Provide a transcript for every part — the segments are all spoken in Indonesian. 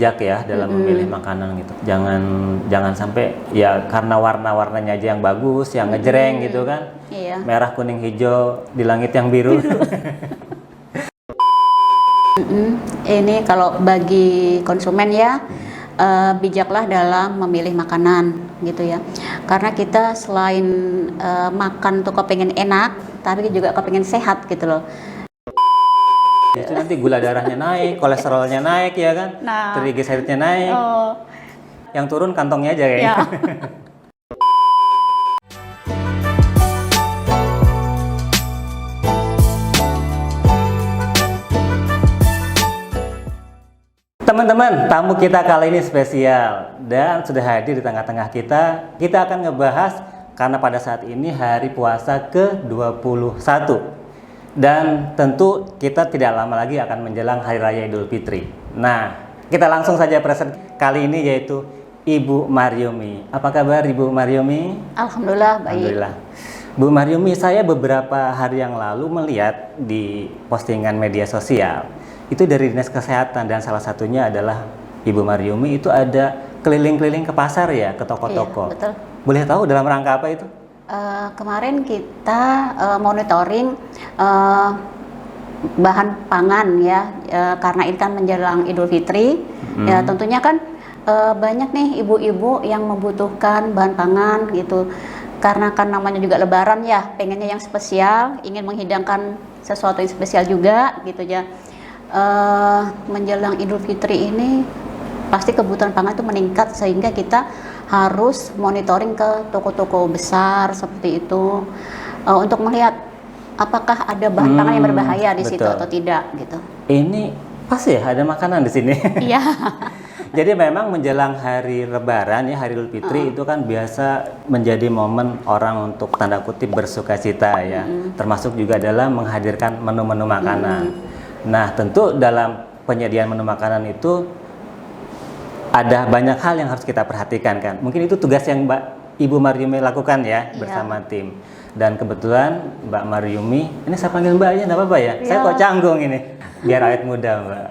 bijak ya dalam memilih makanan gitu. Jangan sampai ya karena warna-warnanya aja yang bagus, yang ngejreng gitu kan. Iya. Merah, kuning, hijau di langit yang biru. Ini kalau bagi konsumen ya, bijaklah dalam memilih makanan gitu ya. Karena kita selain makan tuh kepengen enak, tapi juga kepengen sehat gitu loh. Itu nanti gula darahnya naik, kolesterolnya naik ya kan, Nah. trigliseridnya naik. Oh, Yang turun kantongnya aja kayaknya. ya. Teman-teman, tamu kita kali ini spesial dan sudah hadir di tengah-tengah kita. Kita akan ngebahas karena pada saat ini hari puasa ke-21. Dan tentu kita tidak lama lagi akan menjelang Hari Raya Idul Fitri. Nah, kita langsung saja present kali ini yaitu Ibu Mariomi. Apa kabar Ibu Mariomi? Alhamdulillah baik. Alhamdulillah. Bu Mariomi, saya beberapa hari yang lalu melihat di postingan media sosial itu dari Dinas Kesehatan dan salah satunya adalah Ibu Mariomi itu ada keliling-keliling ke pasar ya, ke toko-toko. Iya, betul. Boleh tahu dalam rangka apa itu? Kemarin kita monitoring bahan pangan ya, karena ini kan menjelang Idul Fitri. Ya tentunya kan banyak nih ibu-ibu yang membutuhkan bahan pangan gitu. Karena kan namanya juga Lebaran ya, pengennya yang spesial, ingin menghidangkan sesuatu yang spesial juga gitu ya. Menjelang Idul Fitri ini pasti kebutuhan pangan itu meningkat sehingga kita harus monitoring ke toko-toko besar seperti itu untuk melihat apakah ada bahan pangan yang berbahaya di situ atau tidak gitu. Ini pas ya ada makanan di sini. Iya. Jadi memang menjelang hari Lebaran ya, hari Idul Fitri itu kan biasa menjadi momen orang untuk tanda kutip bersukacita ya. Termasuk juga dalam menghadirkan menu-menu makanan. Nah, tentu dalam penyediaan menu makanan itu ada banyak hal yang harus kita perhatikan kan. Mungkin itu tugas yang Ibu Mariomi lakukan ya bersama tim. Dan kebetulan Mbak Mariomi, ini saya panggil Mbak aja, nggak apa-apa ya? Saya kok canggung ini, biar awet muda Mbak.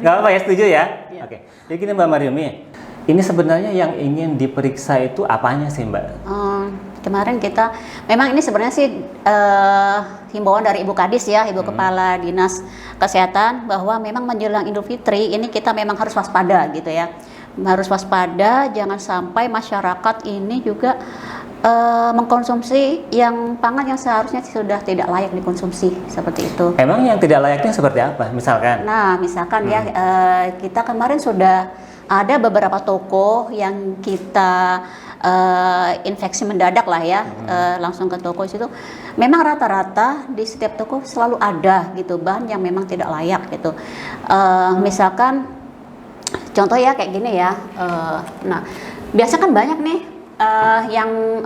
Nggak apa-apa ya, setuju ya? Oke. Jadi gini Mbak Mariomi, ini sebenarnya yang ingin diperiksa itu apanya sih Mbak? Kemarin kita, memang ini sebenarnya sih himbauan dari Ibu Kadis ya, Ibu Kepala Dinas Kesehatan, bahwa memang menjelang Idul Fitri ini kita memang harus waspada gitu ya. Harus waspada, jangan sampai masyarakat ini juga mengkonsumsi yang pangan yang seharusnya sudah tidak layak dikonsumsi seperti itu. Emang yang tidak layaknya seperti apa? Misalkan? Nah, misalkan ya, kita kemarin sudah ada beberapa toko yang kita infeksi mendadak lah ya, langsung ke toko situ. Memang rata-rata di setiap toko selalu ada gitu bahan yang memang tidak layak gitu. Misalkan contoh ya kayak gini ya. Nah, biasa kan banyak nih yang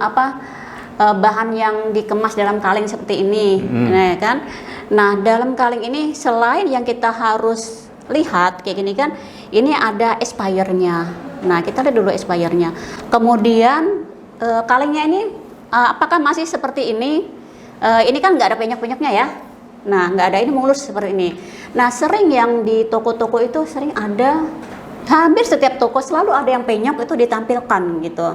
bahan yang dikemas dalam kaleng seperti ini, nah kan. Nah, dalam kaleng ini selain yang kita harus lihat kayak gini kan, ini ada expirednya. Nah, kita lihat dulu expirednya. Kemudian kalengnya ini apakah masih seperti ini? Ini kan nggak ada penyok-penyoknya ya. Nah, nggak ada, ini mulus seperti ini. Nah, sering yang di toko-toko itu sering ada, hampir setiap toko selalu ada yang penyok itu ditampilkan gitu.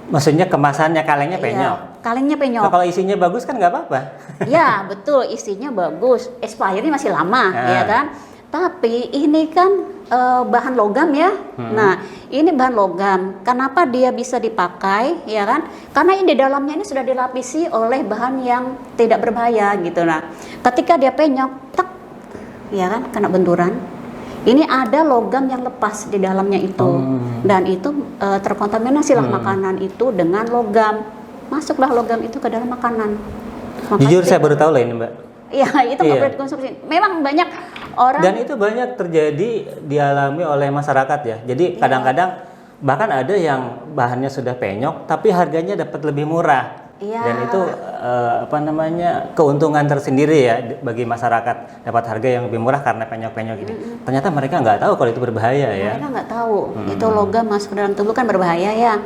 Maksudnya kemasannya kalengnya penyok? Iya, kalengnya penyok. Nah, kalau isinya bagus kan nggak apa-apa. Ya, betul, isinya bagus. Expirednya masih lama, ya kan? Tapi ini kan bahan logam ya. Nah, ini bahan logam. Kenapa dia bisa dipakai, ya kan? Karena ini di dalamnya ini sudah dilapisi oleh bahan yang tidak berbahaya gitu. Nah, ketika dia penyok, tak, ya kan, kena benturan. Ini ada logam yang lepas di dalamnya itu, dan itu terkontaminasilah makanan itu dengan logam. Masuklah logam itu ke dalam makanan. Jujur saya baru tahu loh ini Mbak. Iya, itu nggak boleh dikonsumsi. Memang banyak orang. Dan itu banyak terjadi dialami oleh masyarakat ya. Jadi kadang-kadang bahkan ada yang bahannya sudah penyok, tapi harganya dapat lebih murah. Dan itu keuntungan tersendiri ya bagi masyarakat, dapat harga yang lebih murah karena penyok-penyok ini. Ternyata mereka nggak tahu kalau itu berbahaya ya. Mereka nggak tahu itu logam masuk ke dalam tubuh kan berbahaya ya.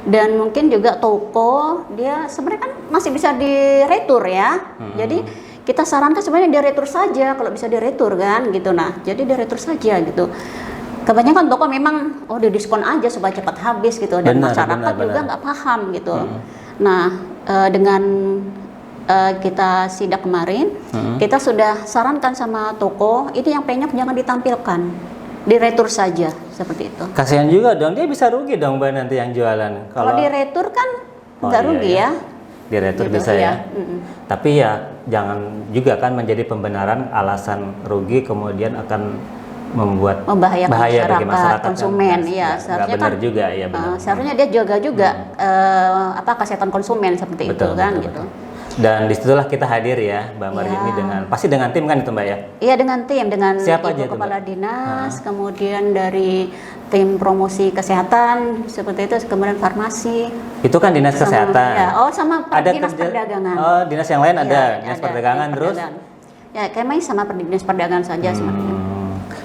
Dan mungkin juga toko dia sebenarnya kan masih bisa diretur ya. Jadi kita sarankan sebenarnya diretur saja kalau bisa diretur kan gitu. Nah, jadi diretur saja gitu. Kebanyakan toko memang di diskon aja supaya cepat habis gitu, dan masyarakat juga nggak paham gitu. Nah, dengan kita sidak kemarin, kita sudah sarankan sama toko, ini yang penyok jangan ditampilkan, diretur saja seperti itu. Kasihan juga dong, dia bisa rugi dong Mbak nanti yang jualan. Kalau diretur kan nggak rugi ya. Diretur gitu, bisa ya. Tapi ya jangan juga kan menjadi pembenaran alasan rugi kemudian akan membuat bahaya bagi masyarakat, konsumen kan? Ya seharusnya benar kan juga ya, benar. Seharusnya dia jaga juga kesehatan konsumen seperti betul, itu kan betul, gitu. Dan disitulah kita hadir ya Mbak Maryani pasti dengan tim kan itu Mbak ya? Iya, dengan tim, dengan siapa Ibu aja Kepala Dinas, kemudian dari tim promosi kesehatan seperti itu, kemudian farmasi. Itu kan dinas kesehatan. Sama dinas perdagangan. Oh, dinas yang lain ada dinas perdagangan terus. Ya, kayaknya sama dinas perdagangan saja sebenarnya.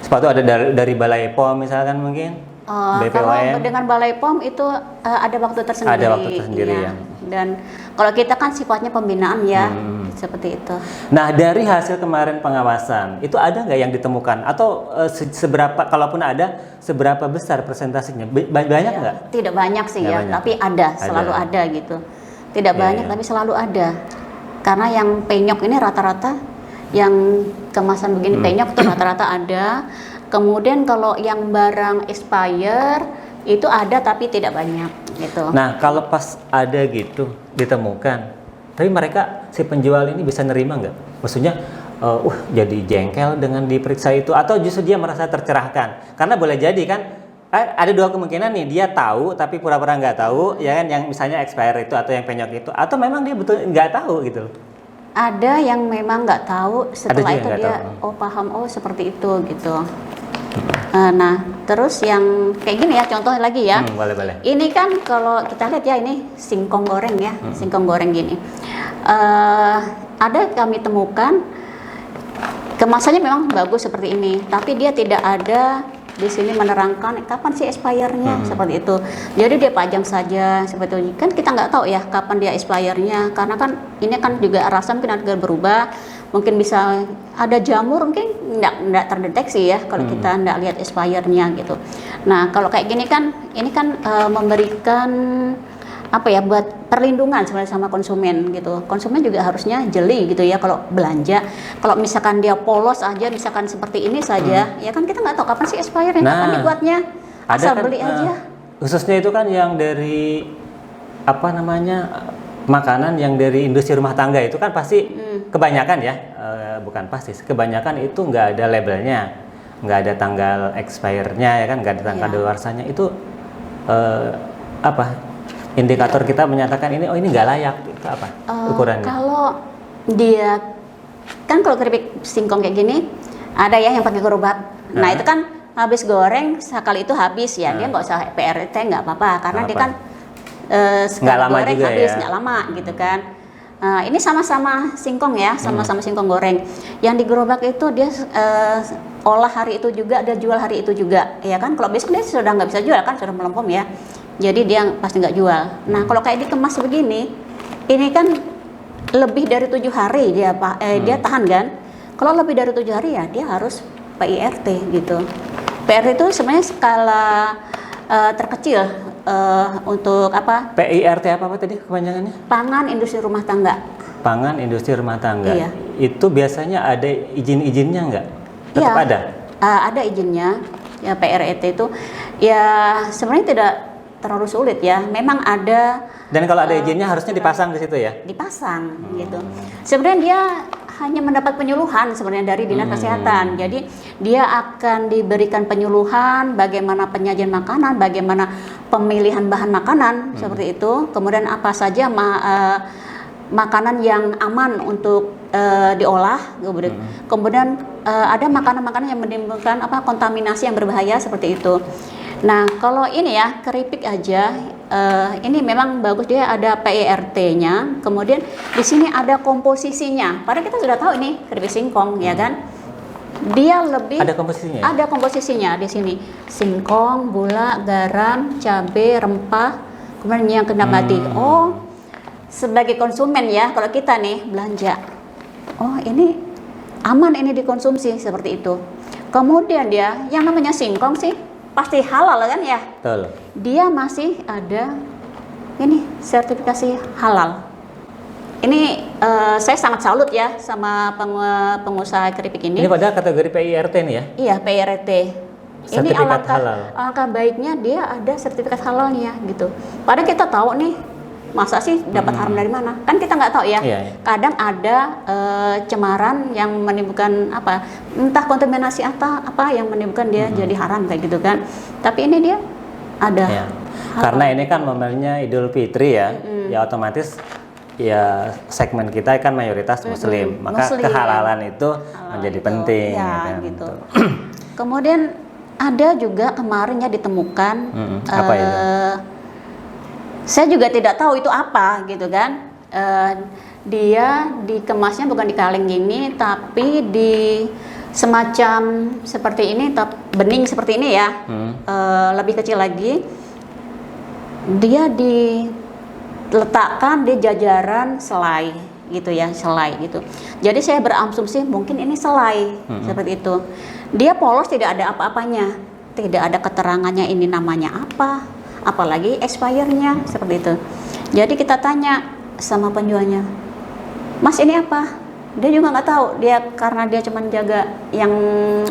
Sepatu ada dari Balai POM misalkan mungkin. BPOM. Kalau dengan Balai POM itu ada waktu tersendiri. Ada waktu tersendiri ya. Dan kalau kita kan sifatnya pembinaan ya, seperti itu. Nah, dari hasil kemarin pengawasan, itu ada nggak yang ditemukan? Atau seberapa, kalaupun ada, seberapa besar persentasenya? Banyak nggak? Tidak banyak sih ya, banyak. Tapi selalu ada gitu. Tidak banyak tapi selalu ada. Karena yang penyok ini rata-rata, yang kemasan begini penyok itu rata-rata ada. Kemudian kalau yang barang expire itu ada tapi tidak banyak gitu. Nah, kalau pas ada gitu ditemukan, tapi mereka si penjual ini bisa nerima nggak? Maksudnya, jadi jengkel dengan diperiksa itu, atau justru dia merasa tercerahkan? Karena boleh jadi kan, ada dua kemungkinan nih, dia tahu tapi pura-pura nggak tahu, ya kan, yang misalnya expire itu atau yang penyok itu, atau memang dia betul nggak tahu gitu. Ada yang memang nggak tahu, setelah itu dia paham, seperti itu gitu. Nah, terus yang kayak gini ya, contoh lagi ya. Boleh. Ini kan kalau kita lihat ya, ini singkong goreng ya, singkong goreng gini. Ada kami temukan kemasannya memang bagus seperti ini, tapi dia tidak ada di sini menerangkan kapan sih expire-nya seperti itu. Jadi dia pajang saja seperti itu. Kan kita nggak tahu ya kapan dia expire-nya, karena kan ini kan juga rasa mungkin agak berubah. Mungkin bisa ada jamur, mungkin nggak terdeteksi ya kalau kita nggak lihat expirednya gitu. Nah, kalau kayak gini kan, ini kan memberikan buat perlindungan sebenarnya sama konsumen gitu. Konsumen juga harusnya jeli gitu ya kalau belanja. Kalau misalkan dia polos aja, misalkan seperti ini saja, ya kan kita nggak tahu kapan sih expirednya, kapan dibuatnya. Asal beli aja. Khususnya itu kan yang dari makanan yang dari industri rumah tangga itu kan pasti kebanyakan ya, bukan pasti, kebanyakan itu nggak ada labelnya, nggak ada tanggal expire-nya ya kan, nggak ada tanggal daluarsanya. Itu indikator kita menyatakan ini nggak layak, itu apa ukurannya? Kalau dia kan, kalau keripik singkong kayak gini ada ya yang pakai gerobak. Nah itu kan habis goreng sekali itu habis ya, dia nggak usah PRT, nggak apa-apa, karena dia kan nggak lama goreng juga habis, ya, nggak lama gitu kan. Ini sama-sama singkong ya, sama-sama singkong goreng. Yang di gerobak itu dia olah hari itu juga, dia jual hari itu juga, ya kan. Kalau besok dia sudah nggak bisa jual kan, sudah melempem ya. Jadi dia pasti nggak jual. Nah kalau kayak dikemas begini, ini kan lebih dari 7 hari dia dia tahan kan. Kalau lebih dari 7 hari ya dia harus PIRT gitu. PIRT itu sebenarnya skala terkecil untuk apa? PIRT apa tadi kepanjangannya? Pangan industri rumah tangga. Pangan industri rumah tangga. Iya. Itu biasanya ada izin-izinnya nggak? Tetap ada? Ada izinnya. Ya PIRT itu ya sebenarnya tidak terlalu sulit ya. Memang ada. Dan kalau ada izinnya harusnya dipasang di situ ya? Dipasang gitu. Sebenarnya dia hanya mendapat penyuluhan sebenarnya dari dinas kesehatan. Jadi dia akan diberikan penyuluhan bagaimana penyajian makanan, bagaimana pemilihan bahan makanan seperti itu. Kemudian apa saja makanan yang aman untuk diolah. Kemudian ada makanan-makanan yang menimbulkan kontaminasi yang berbahaya seperti itu. Nah, kalau ini ya keripik aja, ini memang bagus, dia ada PIRT-nya. Kemudian di sini ada komposisinya. Padahal kita sudah tahu ini keripik singkong, ya kan? Dia lebih ada komposisinya. Ada komposisinya di sini. Singkong, gula, garam, cabai, rempah, kemudian yang kena mati. Sebagai konsumen ya, kalau kita nih belanja, ini aman ini dikonsumsi seperti itu. Kemudian dia yang namanya singkong sih pasti halal kan ya. Betul. Dia masih ada ini sertifikasi halal. Ini saya sangat salut ya sama pengusaha keripik ini. Ini pada kategori PIRT nih ya? Iya, PIRT. Ini Sertifikat halal. alangkah baiknya dia ada sertifikat halalnya gitu. Padahal kita tahu nih, masa sih dapat haram dari mana? Kan kita nggak tahu ya. Iya. Kadang ada cemaran yang menimbulkan apa? Entah kontaminasi apa yang menimbulkan dia jadi haram kayak gitu kan. Tapi ini dia ada. Iya. Karena ini kan momennya Idul Fitri ya, ya otomatis ya segmen kita kan mayoritas Muslim, maka Muslim. kehalalan itu menjadi Itu, penting. ya, kan, gitu. betul. Kemudian ada juga kemarin ya ditemukan. Apa itu? Saya juga tidak tahu itu apa gitu kan. Dia dikemasnya bukan di kaleng gini, tapi di semacam seperti ini, bening seperti ini ya, lebih kecil lagi. Dia diletakkan di jajaran selai gitu ya, selai gitu. Jadi saya berasumsi mungkin ini selai seperti itu. Dia polos, tidak ada apa-apanya, tidak ada keterangannya ini namanya apa, apalagi expire-nya seperti itu. Jadi kita tanya sama penjualnya, Mas ini apa? Dia juga nggak tahu, dia karena dia cuma jaga yang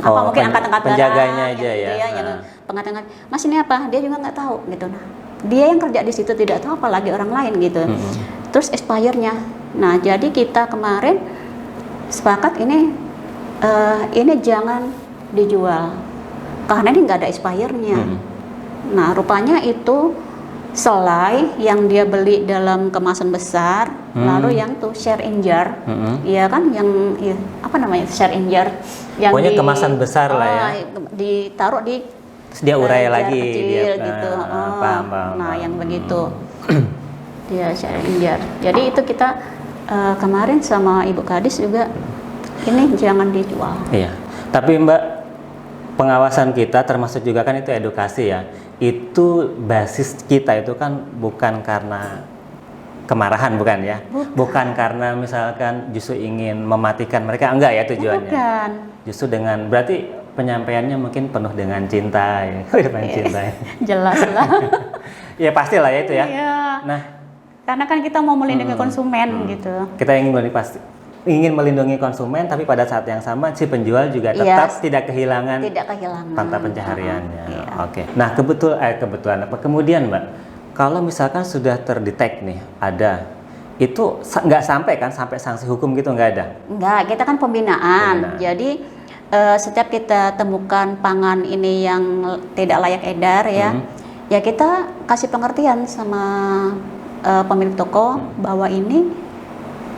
apa mungkin angkat-angkat penjaganya barang, aja gitu ya. yang pengangkat-angkat. Mas ini apa? Dia juga nggak tahu gitu. Nah, dia yang kerja di situ tidak tahu, apalagi orang lain gitu. Terus expirednya. Nah, jadi kita kemarin sepakat ini jangan dijual karena ini nggak ada expirednya. Nah, rupanya itu selai yang dia beli dalam kemasan besar, lalu yang tuh share in jar, ya kan, yang ya, apa namanya share in jar, yang pokoknya kemasan besar lah ya, ditaruh di terus dia urai lagi kecil, dia gitu. paham. Nah, yang begitu dia share in jar. Jadi itu kita kemarin sama Ibu Kadis juga ini jangan dijual. Iya. Tapi Mbak, pengawasan kita termasuk juga kan itu edukasi ya. Itu basis kita itu kan bukan karena kemarahan, bukan ya? Bukan karena misalkan justru ingin mematikan mereka, enggak ya tujuannya. Bukan. Justru dengan berarti penyampaiannya mungkin penuh dengan cinta ya. Dengan cinta. Ya. Jelas lah. Ya pastilah ya itu ya. Iya. Nah, karena kan kita mau melindungi konsumen gitu. Kita ingin melindungi konsumen, tapi pada saat yang sama si penjual juga tetap tidak kehilangan mata pencahariannya. Iya. Oke. Nah, kebetulan apa? Kemudian Mbak, kalau misalkan sudah terdetek nih ada, itu nggak sampai kan sampai sanksi hukum gitu, nggak ada? Nggak, kita kan pembinaan. Jadi setiap kita temukan pangan ini yang tidak layak edar ya, ya kita kasih pengertian sama pemilik toko bahwa ini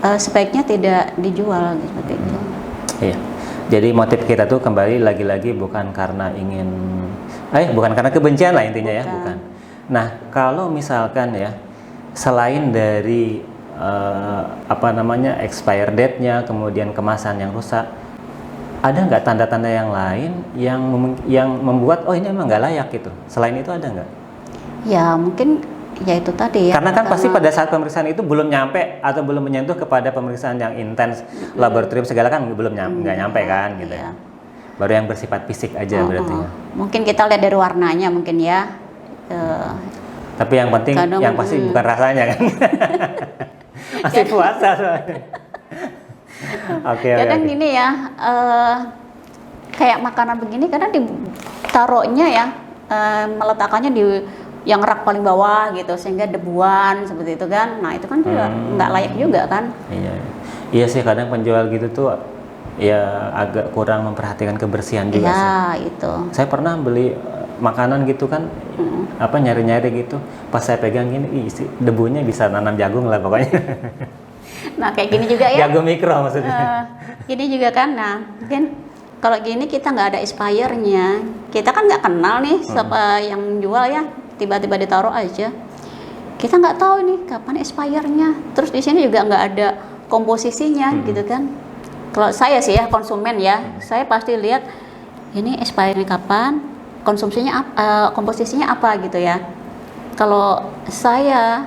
sebaiknya tidak dijual seperti itu. Iya. Jadi motif kita tuh kembali lagi-lagi bukan karena bukan karena kebencian lah intinya ya, bukan. Nah, kalau misalkan ya selain dari expire date-nya, kemudian kemasan yang rusak, ada nggak tanda-tanda yang lain yang membuat ini emang nggak layak gitu? Selain itu ada nggak? Ya mungkin ya itu tadi ya. Karena kan pasti pada saat pemeriksaan itu belum nyampe atau belum menyentuh kepada pemeriksaan yang intens, laboratorium segala kan belum nggak nyampe kan gitu ya. Baru yang bersifat fisik aja berarti ya. Mungkin kita lihat dari warnanya mungkin ya. Tapi yang penting yang pasti bukan rasanya kan. Masih puasa soalnya. Oke. Kadang gini ya, kayak makanan begini kadang ditaruhnya ya, meletakkannya di yang rak paling bawah gitu sehingga debuan seperti itu kan. Nah, itu kan juga nggak layak juga kan. Iya sih, kadang penjual gitu tuh ya agak kurang memperhatikan kebersihan juga sih. Ya, itu. Saya pernah beli makanan gitu kan, nyari-nyari gitu, pas saya pegang gini, debunya bisa nanam jagung lah pokoknya. Nah, kayak gini juga ya. Jagung mikro maksudnya. Gini juga kan, nah mungkin kalau gini kita nggak ada expirednya, kita kan nggak kenal nih siapa yang jual ya, tiba-tiba ditaruh aja, kita nggak tahu ini kapan expirednya. Terus di sini juga nggak ada komposisinya gitu kan. Kalau saya sih ya konsumen ya, saya pasti lihat ini expirednya kapan, konsumsinya komposisinya apa gitu ya. Kalau saya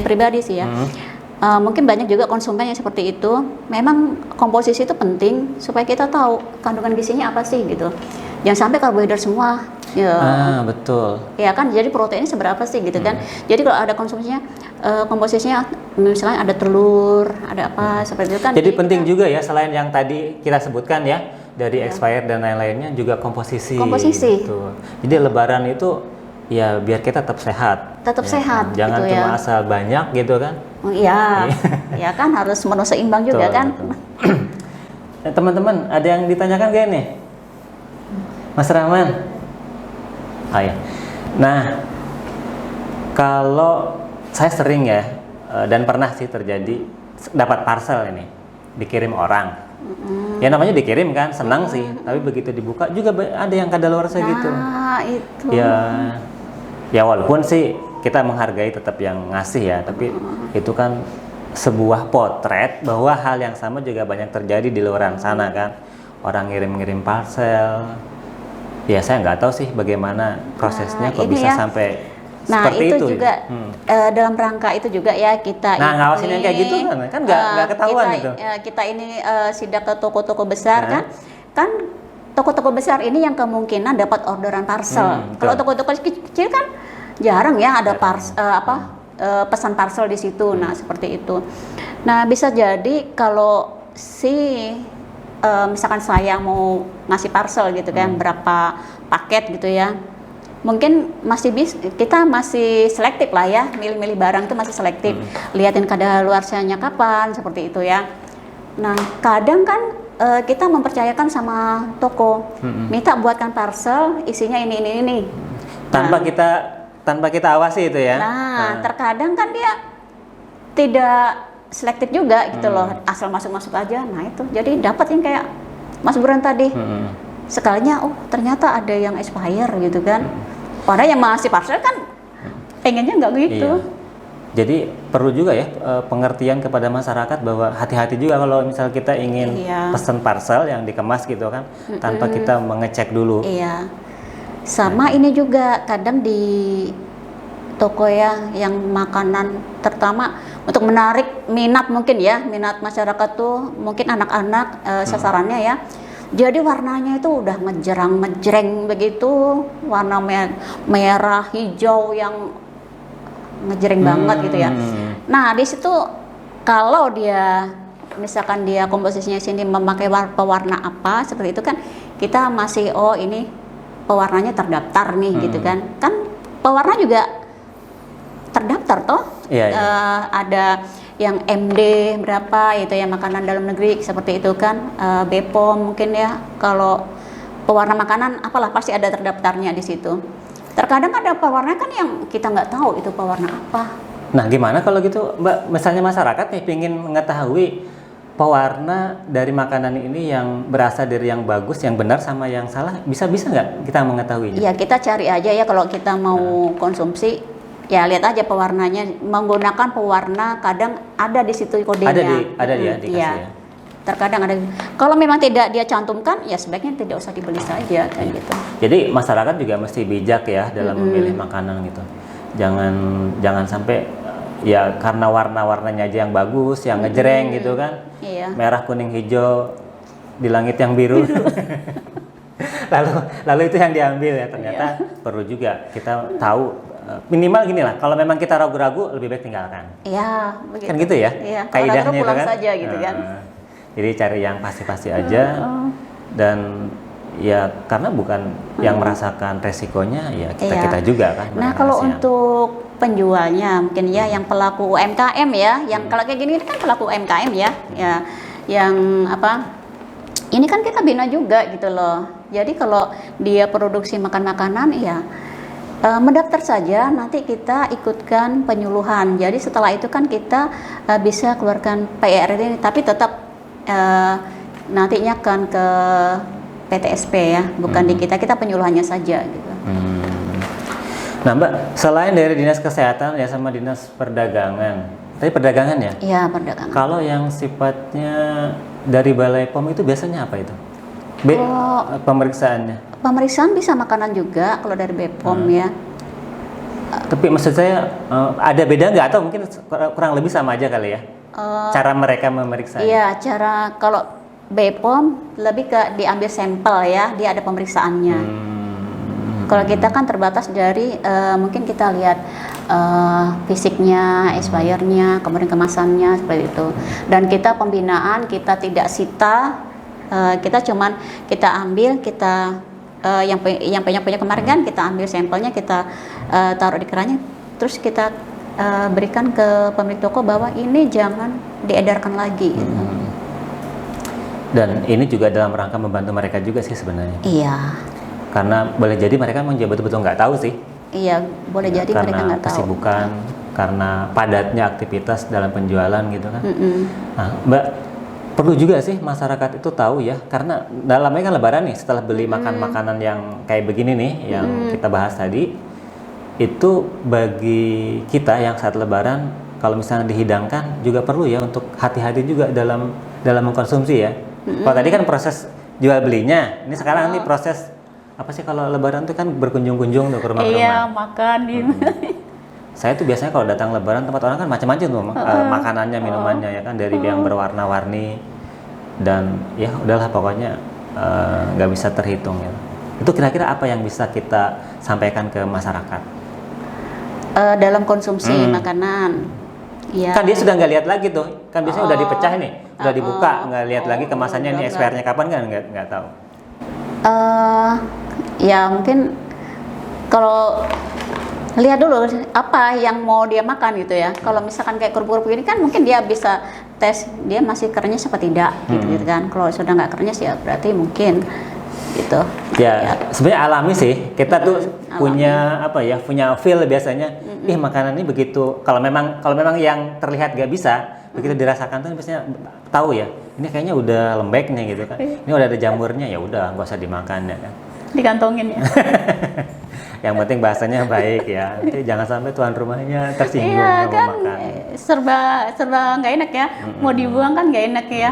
pribadi sih ya, mungkin banyak juga konsumen yang seperti itu. Memang komposisi itu penting supaya kita tahu kandungan gizinya apa sih gitu. Jangan sampai karbohidrat semua, Ya. Betul. Ya kan, jadi proteinnya seberapa sih gitu kan. Jadi kalau ada konsumsinya, komposisinya misalnya ada telur, ada apa seperti itu kan. Jadi penting kita, juga ya, selain yang tadi kita sebutkan ya, dari expired dan lain-lainnya, juga komposisi. Komposisi. Gitu. Jadi lebaran itu ya biar kita tetap sehat. Tetap ya, sehat kan? Jangan gitu cuma ya. asal banyak gitu kan. Iya, ya kan harus menu seimbang juga Betul, kan. betul. Teman-teman, ada yang ditanyakan gak nih? Mas Rahman? Oh ya. Nah, kalau saya sering ya, dan pernah sih terjadi, dapat parcel ini, dikirim orang. Ya namanya dikirim kan, senang sih. Tapi begitu dibuka juga ada yang kadaluarsa gitu. Nah, itu. Ya walaupun sih kita menghargai tetap yang ngasih ya, tapi itu kan sebuah potret bahwa hal yang sama juga banyak terjadi di luar sana kan. Orang ngirim-ngirim parcel. Ya saya nggak tahu sih bagaimana prosesnya kok bisa sampai seperti itu juga dalam rangka itu juga ya kita ngawasin yang kayak gitu kan nggak ketahuan gitu. Kita ini sidak ke toko-toko besar kan toko-toko besar ini yang kemungkinan dapat orderan parcel. Kalau toko-toko kecil kan jarang ya ada pesan parcel di situ. Nah seperti itu. Nah bisa jadi kalau misalkan saya mau ngasih parcel gitu kan, berapa paket gitu ya, mungkin kita masih selektif lah ya, milih-milih barang itu masih selektif, liatin kadaluarsanya kapan, seperti itu ya. Nah kadang kan kita mempercayakan sama toko, minta buatkan parcel isinya ini. Tanpa kita awasi itu ya. Nah terkadang kan dia tidak selektif juga gitu loh, asal masuk aja. Nah itu jadi dapat yang kayak Mas Buran tadi, sekalinya ternyata ada yang expire gitu kan. Padahal yang masih parcel kan pengennya nggak gitu. Iya. Jadi perlu juga ya pengertian kepada masyarakat bahwa hati-hati juga kalau misal kita ingin pesan parcel yang dikemas gitu kan, tanpa kita mengecek dulu. Iya. Sama ini juga kadang di toko ya yang makanan, terutama untuk menarik minat masyarakat tuh, mungkin anak-anak sasarannya ya. Jadi warnanya itu udah ngejreng begitu, warna merah hijau yang ngejreng banget gitu ya. Nah di situ kalau dia misalkan dia komposisinya sini memakai pewarna apa seperti itu kan, kita masih ini pewarnanya terdaftar nih gitu kan. Kan pewarna juga terdaftar toh. Ada yang MD berapa itu ya, makanan dalam negeri seperti itu kan, BPOM mungkin ya. Kalau pewarna makanan apalah pasti ada terdaftarnya di situ. Terkadang ada pewarna kan yang kita nggak tahu itu pewarna apa. Nah gimana kalau gitu Mbak, misalnya masyarakat nih pengen mengetahui pewarna dari makanan ini yang berasal dari yang bagus, yang benar sama yang salah, bisa nggak kita mengetahuinya? Iya kita cari aja ya kalau kita mau konsumsi. Ya lihat aja pewarnanya, menggunakan pewarna kadang ada di situ kodenya. Ada dikasih ya. Terkadang ada. Kalau memang tidak dia cantumkan, ya sebaiknya tidak usah dibeli saja kayak gitu. Jadi masyarakat juga mesti bijak ya dalam memilih makanan gitu. Jangan sampai ya karena warna-warnanya aja yang bagus, yang ngejreng gitu kan. Iya. Merah, kuning, hijau di langit yang biru. lalu itu yang diambil ya, ternyata perlu juga kita tahu. Minimal gini lah, kalau memang kita ragu-ragu lebih baik tinggalkan. Iya, begitu. Kan gitu ya? Iya, Kaidahnya pulang kan? saja gitu kan. Jadi cari yang pasti-pasti aja, dan ya karena bukan yang merasakan resikonya ya kita juga kan. Nah kalau untuk penjualnya mungkin ya yang pelaku UMKM ya, yang kalau kayak gini kan pelaku UMKM ya, yang ini kan kita bina juga gitu loh. Jadi kalau dia produksi makanan ya mendaftar saja, nanti kita ikutkan penyuluhan. Jadi setelah itu kan kita bisa keluarkan PRT ini, tapi tetap nantinya kan ke PTSP ya, bukan di kita penyuluhannya saja gitu. Nah Mbak, selain dari Dinas Kesehatan ya sama Dinas Perdagangan, tadi perdagangan ya? Iya perdagangan. Kalau yang sifatnya dari Balai POM itu biasanya apa itu? Pemeriksaannya? Pemeriksaan bisa makanan juga kalau dari BPOM ya. Tapi maksud saya ada beda nggak atau mungkin kurang lebih sama aja kali ya? Cara mereka memeriksa? Iya, kalau BPOM lebih ke diambil sampel ya, dia ada pemeriksaannya. Kalau kita kan terbatas dari mungkin kita lihat fisiknya, expirednya, kemudian kemasannya seperti itu. Dan kita pembinaan kita tidak sita, kita cuman kita ambil yang punya kemarin kan kita ambil sampelnya, kita taruh di kerannya, terus kita berikan ke pemilik toko bahwa ini jangan diedarkan lagi. Gitu. Dan ini juga dalam rangka membantu mereka juga sih sebenarnya. Iya. Karena boleh jadi mereka memang betul-betul nggak tahu sih. Iya, boleh jadi mereka nggak tahu. Karena kesibukan, karena padatnya aktivitas dalam penjualan gitu kan. Nah, Mbak, perlu juga sih masyarakat itu tahu ya, karena dalamnya kan Lebaran nih. Setelah beli makan makanan yang kayak begini nih, yang kita bahas tadi, itu bagi kita yang saat Lebaran, kalau misalnya dihidangkan juga perlu ya untuk hati-hati juga dalam mengkonsumsi ya. Kalau tadi kan proses jual belinya, ini sekarang nih proses apa sih kalau Lebaran tuh kan berkunjung-kunjung tuh ke rumah-rumah. Iya, makan gitu. Saya tuh biasanya kalau datang Lebaran tempat orang kan macam-macam tuh makanannya, minumannya ya kan, dari yang berwarna-warni dan ya udahlah pokoknya nggak bisa terhitung ya. Itu kira-kira apa yang bisa kita sampaikan ke masyarakat? Dalam konsumsi makanan. Ya. Kan dia sudah nggak lihat lagi tuh, kan biasanya udah dipecah nih, udah dibuka, nggak lihat lagi kemasannya ini expirednya kapan kan nggak tahu. Ya mungkin kalau lihat dulu apa yang mau dia makan gitu ya. Kalau misalkan kayak kerupuk ini kan mungkin dia bisa tes dia masih kerenyes apa tidak gitu kan. Kalau sudah nggak kerenyes ya berarti mungkin gitu. Ya. Sebenarnya alami sih. Kita tuh punya apa ya? Punya feel biasanya. Makanan ini begitu. Kalau memang yang terlihat nggak bisa, begitu dirasakan tuh biasanya tahu ya. Ini kayaknya udah lembek nih gitu kan. Ini udah ada jamurnya, ya udah nggak usah dimakan ya kan. Dikantongin ya. Yang penting bahasanya baik ya. Nanti jangan sampai tuan rumahnya tersinggung iya, mau kan, makan. Serba nggak enak ya. Mau dibuang kan nggak enak ya.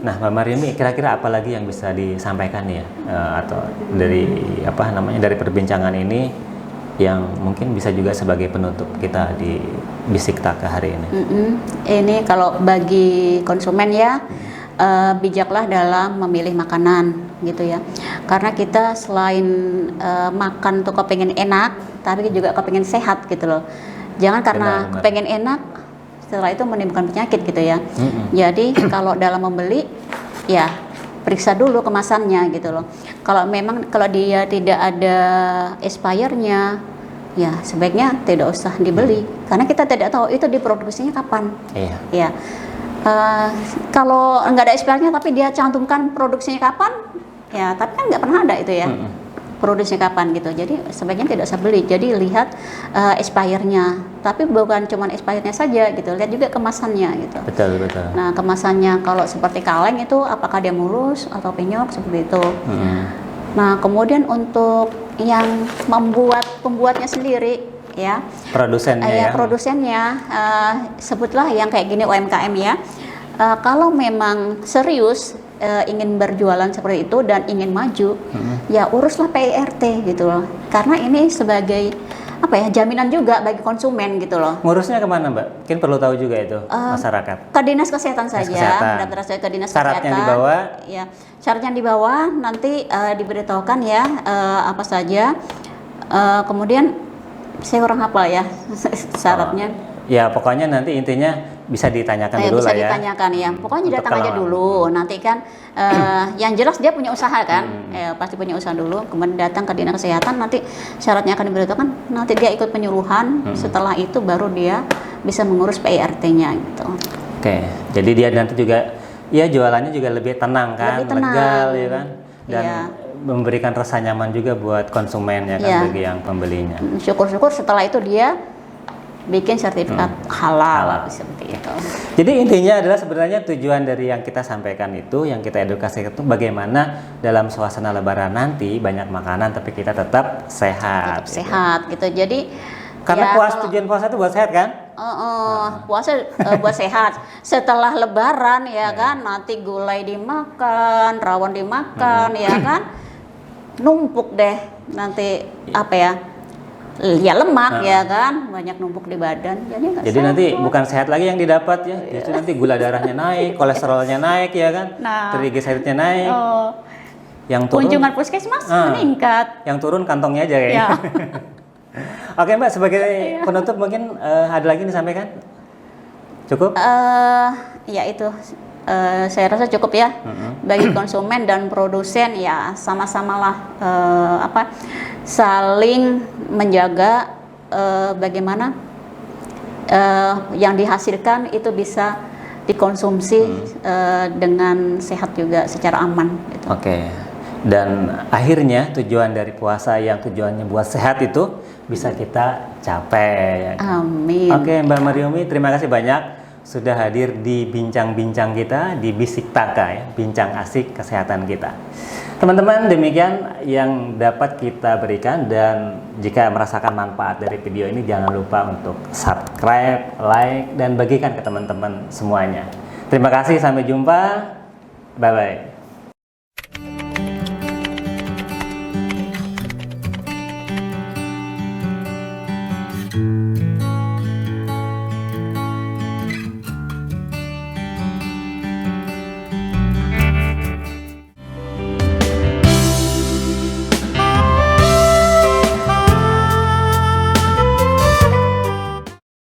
Nah, Mbak Maryumi, kira-kira apa lagi yang bisa disampaikan ya, atau dari dari perbincangan ini yang mungkin bisa juga sebagai penutup kita di Bisik Taka hari ini? Ini kalau bagi konsumen ya. Bijaklah dalam memilih makanan gitu ya, karena kita selain makan tuh kepengen enak tapi juga kepengen sehat gitu loh. Jangan karena kepengen enak setelah itu menimbulkan penyakit gitu ya. Jadi kalau dalam membeli ya periksa dulu kemasannya gitu loh. Kalau dia tidak ada expirednya ya sebaiknya tidak usah dibeli karena kita tidak tahu itu diproduksinya kapan. Iya. Ya. Kalau nggak ada expirednya tapi dia cantumkan produksinya kapan, ya tapi kan nggak pernah ada itu ya, produksinya kapan gitu. Jadi sebaiknya tidak usah beli. Jadi lihat expirednya, tapi bukan cuma expirednya saja gitu, lihat juga kemasannya gitu. Betul. Nah kemasannya kalau seperti kaleng itu apakah dia mulus atau penyok seperti itu. Nah kemudian untuk yang pembuatnya sendiri. Ya, produsennya sebutlah yang kayak gini UMKM ya. Kalau memang serius ingin berjualan seperti itu dan ingin maju, ya uruslah PIRT gitu loh. Karena ini sebagai jaminan juga bagi konsumen gitu loh. Ngurusnya kemana Mbak? Mungkin perlu tahu juga itu masyarakat. Ke Dinas Kesehatan saja, daftar saja ke Dinas Kesehatan. Syaratnya dibawa? Ya, syaratnya dibawa nanti diberitahukan ya apa saja. Kemudian saya kurang hafal ya syaratnya. Ya pokoknya nanti intinya bisa ditanyakan dulu lah ya. Bisa ditanyakan ya. Pokoknya datang aja dulu. Nanti kan yang jelas dia punya usaha kan. Pasti punya usaha dulu. Kemudian datang ke Dinas Kesehatan nanti syaratnya akan diberitahukan. Nanti dia ikut penyuluhan. Setelah itu baru dia bisa mengurus PIRT-nya gitu. Oke. Jadi dia nanti juga ya jualannya juga lebih tenang kan, legal ya kan. Dan memberikan rasa nyaman juga buat konsumen ya kan, bagi yang pembelinya. Syukur-syukur setelah itu dia bikin sertifikat halal seperti itu. Jadi intinya adalah sebenarnya tujuan dari yang kita sampaikan itu, yang kita edukasi itu bagaimana dalam suasana Lebaran nanti banyak makanan tapi kita tetap sehat. Sehat gitu. Jadi karena tujuan puasa itu buat sehat kan? Puasa buat sehat. Setelah Lebaran ya kan, nanti gulai dimakan, rawon dimakan ya kan. Numpuk deh nanti lemak ya kan, banyak numpuk di badan. Jadi nanti bukan sehat lagi yang didapat ya, justru nanti gula darahnya naik, kolesterolnya naik ya kan, triglyceridnya naik. Yang turun, kunjungan puskesmas meningkat. yang turun kantongnya aja kayaknya. Ya. Oke Mbak, sebagai penutup mungkin ada lagi disampaikan? Cukup? Ya itu saya rasa cukup ya. Bagi konsumen dan produsen ya sama-samalah saling menjaga bagaimana yang dihasilkan itu bisa dikonsumsi dengan sehat juga secara aman gitu. Oke. Dan akhirnya tujuan dari puasa yang tujuannya buat sehat itu bisa kita capai. Amin. Oke, Mbak Mariomi, terima kasih banyak sudah hadir di bincang-bincang kita di Bisik Taka ya, bincang asik kesehatan kita. Teman-teman, demikian yang dapat kita berikan, dan jika merasakan manfaat dari video ini jangan lupa untuk subscribe, like, dan bagikan ke teman-teman semuanya. Terima kasih, sampai jumpa. Bye-bye.